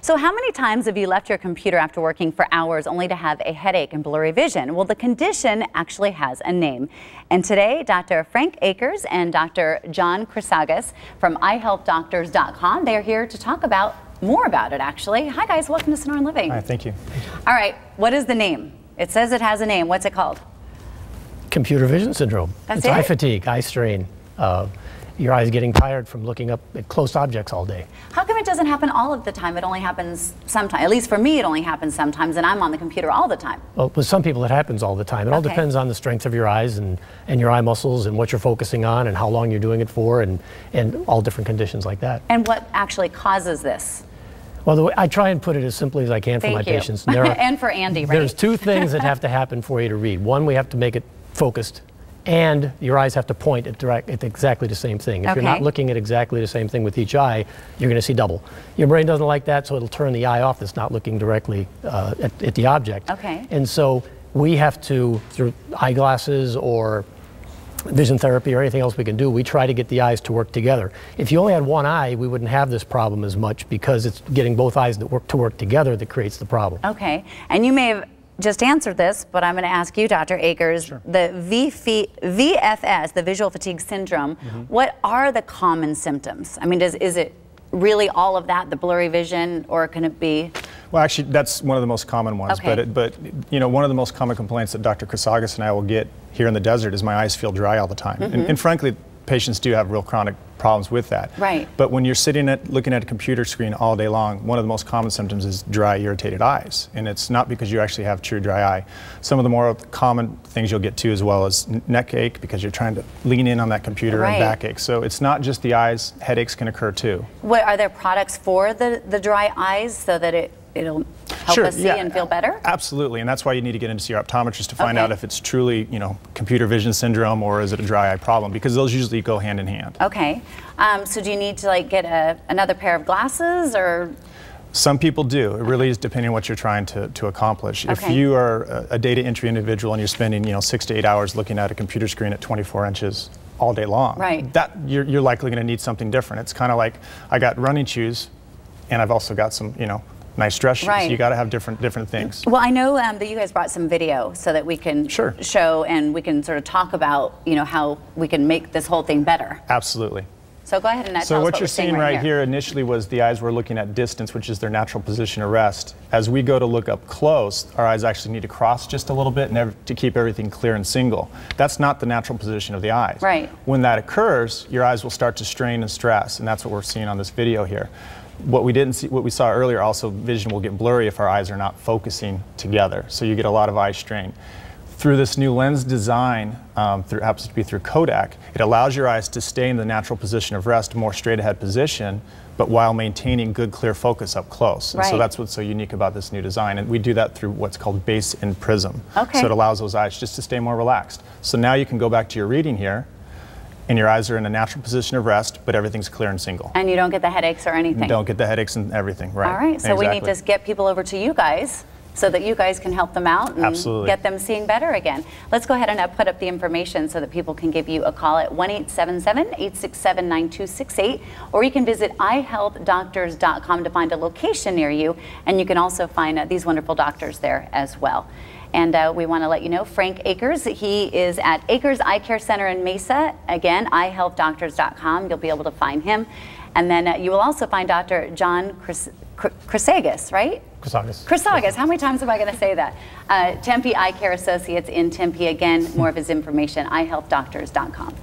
So how many times have you left your computer after working for hours only to have a headache and blurry vision? Well, the condition actually has a name. And today, Dr. Frank Akers and Dr. John Chrysagas from eyehealthdoctors.com, they're here to talk about more about it, actually. Hi, guys. Welcome to Sonoran Living. Hi, thank you. All right. What is the name? It says it has a name. What's it called? Computer vision syndrome. That's it's eye fatigue, eye strain. Your eyes getting tired from looking up at close objects all day. How come it doesn't happen all of the time? It only happens sometimes. At least for me, it only happens sometimes, and I'm on the computer all the time. Well, with some people, it happens all the time. It all depends on the strength of your eyes and your eye muscles and what you're focusing on and how long you're doing it for and all different conditions like that. And what actually causes this? Well, I try and put it as simply as I can for my patients. And for Andy, right? There's two things that have to happen for you to read. One, we have to make it focused, and your eyes have to point at exactly the same thing. If you're not looking at exactly the same thing with each eye, you're going to see double. Your brain doesn't like that, so it'll turn the eye off that's not looking directly at the object. And so we have to, through eyeglasses or vision therapy or anything else we can do, we try to get the eyes to work together. If you only had one eye, we wouldn't have this problem as much because it's getting both eyes to work together that creates the problem. Okay, and you may have just answered this, but I'm going to ask you, Dr. Akers, the VFS, the visual fatigue syndrome, what are the common symptoms? I mean, is it really all of that, the blurry vision, or can it be? Well, actually, that's one of the most common ones. But you know, one of the most common complaints that Dr. Chrysagas and I will get here in the desert is my eyes feel dry all the time. And frankly, patients do have real chronic problems with that. But when you're looking at a computer screen all day long, one of the most common symptoms is dry, irritated eyes. And it's not because you actually have true dry eye. Some of the more common things you'll get to as well as neck ache because you're trying to lean in on that computer and backache. So it's not just the eyes, headaches can occur too. What, are there products for the dry eyes so that it'll help us see and feel better? Absolutely, and that's why you need to get into your optometrist to find out if it's truly, you know, computer vision syndrome or is it a dry eye problem, because those usually go hand in hand. So do you need to like get another pair of glasses or? Some people do. It really is depending on what you're trying to accomplish. If you are a data entry individual and you're spending, you know, 6 to 8 hours looking at a computer screen at 24 inches all day long, that you're likely going to need something different. It's kind of like I got running shoes, and I've also got some, you know, nice dress shoes. You got to have different things. Well, I know that you guys brought some video so that we can show and we can sort of talk about, you know, how we can make this whole thing better. Absolutely. So go ahead and tell us what you're seeing right here initially was the eyes were looking at distance, which is their natural position of rest. As we go to look up close, our eyes actually need to cross just a little bit to keep everything clear and single. That's not the natural position of the eyes. When that occurs, your eyes will start to strain and stress, and that's what we're seeing on this video here. What we saw earlier, also vision will get blurry if our eyes are not focusing together. So you get a lot of eye strain. Through this new lens design, happens to be through Kodak, it allows your eyes to stay in the natural position of rest, more straight ahead position, but while maintaining good clear focus up close. And so that's what's so unique about this new design. And we do that through what's called base and prism. So it allows those eyes just to stay more relaxed. So now you can go back to your reading here, and your eyes are in a natural position of rest, but everything's clear and single. And you don't get the headaches or anything. You don't get the headaches and everything, All right, so we need to get people over to you guys so that you guys can help them out and get them seeing better again. Let's go ahead and put up the information so that people can give you a call at 1-877-867-9268, or you can visit eyehealthdoctors.com to find a location near you, and you can also find these wonderful doctors there as well. And we want to let you know, Frank Akers, he is at Akers Eye Care Center in Mesa. Again, eyehealthdoctors.com, you'll be able to find him. And then you will also find Dr. John Chrysagas, right? Chrysagas. How many times am I going to say that? Tempe Eye Care Associates in Tempe. Again, more of his information, eyehealthdoctors.com.